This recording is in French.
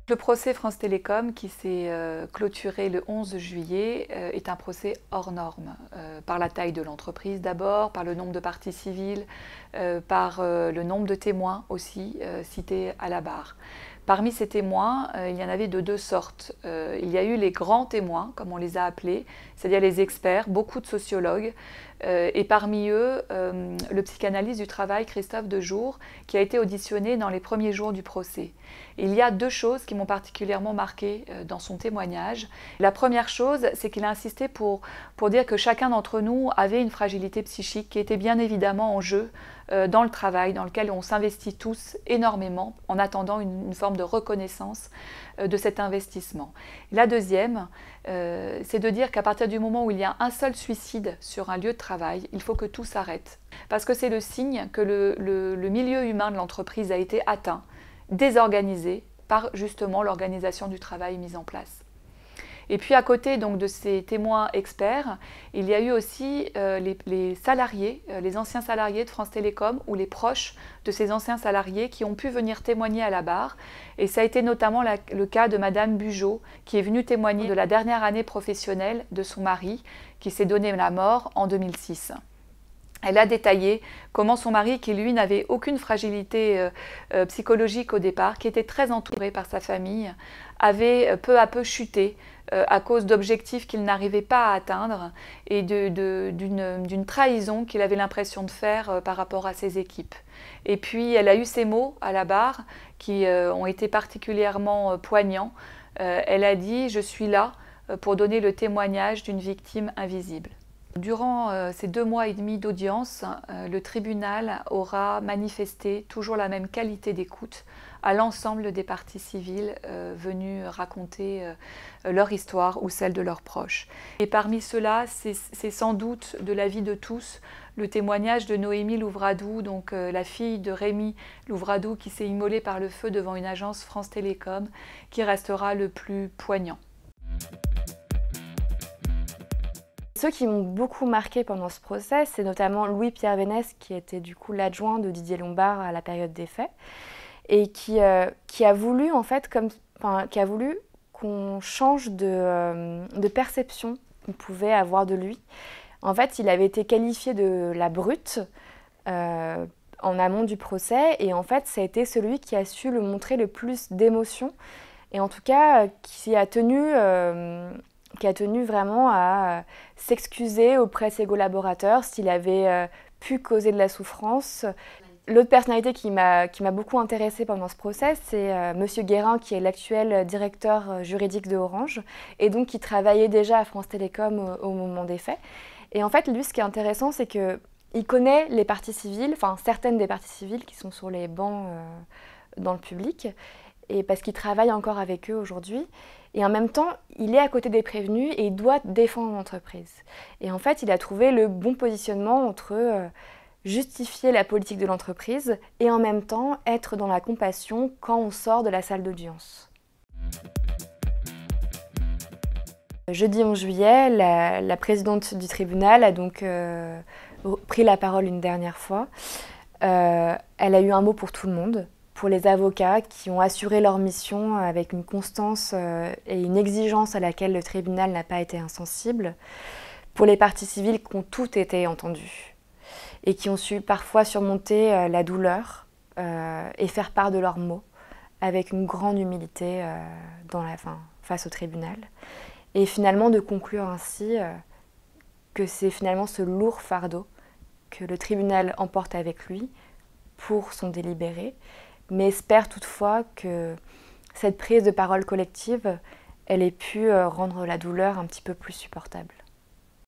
Le procès France Télécom, qui s'est clôturé le 11 juillet, est un procès hors norme, par la taille de l'entreprise d'abord, par le nombre de parties civiles, par le nombre de témoins aussi cités à la barre. Parmi ces témoins, il y en avait de deux sortes. Il y a eu les grands témoins, comme on les a appelés, c'est-à-dire les experts, beaucoup de sociologues, et parmi eux, le psychanalyste du travail Christophe Dejour, qui a été auditionné dans les premiers jours du procès. Il y a deux choses qui m'ont particulièrement marquée dans son témoignage. La première chose, c'est qu'il a insisté pour dire que chacun d'entre nous avait une fragilité psychique qui était bien évidemment en jeu dans le travail, dans lequel on s'investit tous énormément en attendant une forme de reconnaissance de cet investissement. La deuxième, c'est de dire qu'à partir du moment où il y a un seul suicide sur un lieu de travail, il faut que tout s'arrête. Parce que c'est le signe que le milieu humain de l'entreprise a été atteint, désorganisé par justement l'organisation du travail mise en place. Et puis à côté donc, de ces témoins experts, il y a eu aussi les salariés, les anciens salariés de France Télécom ou les proches de ces anciens salariés qui ont pu venir témoigner à la barre. Et ça a été notamment le cas de Madame Bugeaud, qui est venue témoigner de la dernière année professionnelle de son mari, qui s'est donné la mort en 2006. Elle a détaillé comment son mari, qui lui n'avait aucune fragilité psychologique au départ, qui était très entouré par sa famille, avait peu à peu chuté à cause d'objectifs qu'il n'arrivait pas à atteindre et d'une trahison qu'il avait l'impression de faire par rapport à ses équipes. Et puis elle a eu ces mots à la barre qui ont été particulièrement poignants. Elle a dit « Je suis là pour donner le témoignage d'une victime invisible ». Durant ces 2 mois et demi d'audience, le tribunal aura manifesté toujours la même qualité d'écoute à l'ensemble des parties civiles venues raconter leur histoire ou celle de leurs proches. Et parmi ceux-là, c'est sans doute de l'avis de tous le témoignage de Noémie Louvradou, donc la fille de Rémi Louvradou qui s'est immolée par le feu devant une agence France Télécom, qui restera le plus poignant. Ceux qui m'ont beaucoup marqué pendant ce procès, c'est notamment Louis-Pierre Vénès, qui était du coup l'adjoint de Didier Lombard à la période des faits, et qui a voulu en fait, qui a voulu qu'on change de perception qu'on pouvait avoir de lui. En fait, il avait été qualifié de la brute en amont du procès, et en fait, ça a été celui qui a su le montrer le plus d'émotion, et en tout cas, qui a tenu vraiment à s'excuser auprès de ses collaborateurs s'il avait pu causer de la souffrance. L'autre personnalité qui m'a beaucoup intéressée pendant ce procès, c'est Monsieur Guérin, qui est l'actuel directeur juridique de Orange, et donc qui travaillait déjà à France Télécom au moment des faits. Et en fait, lui, ce qui est intéressant, c'est qu'il connaît les parties civiles, enfin certaines des parties civiles qui sont sur les bancs dans le public, et parce qu'il travaille encore avec eux aujourd'hui. Et en même temps, il est à côté des prévenus et il doit défendre l'entreprise. Et en fait, il a trouvé le bon positionnement entre justifier la politique de l'entreprise et en même temps être dans la compassion quand on sort de la salle d'audience. Jeudi 11 juillet, la présidente du tribunal a donc pris la parole une dernière fois. Elle a eu un mot pour tout le monde. Pour les avocats qui ont assuré leur mission avec une constance et une exigence à laquelle le tribunal n'a pas été insensible. Pour les parties civiles qui ont toutes été entendues et qui ont su parfois surmonter la douleur et faire part de leurs mots avec une grande humilité face au tribunal. Et finalement de conclure ainsi que c'est finalement ce lourd fardeau que le tribunal emporte avec lui pour son délibéré, mais espère toutefois que cette prise de parole collective, elle ait pu rendre la douleur un petit peu plus supportable.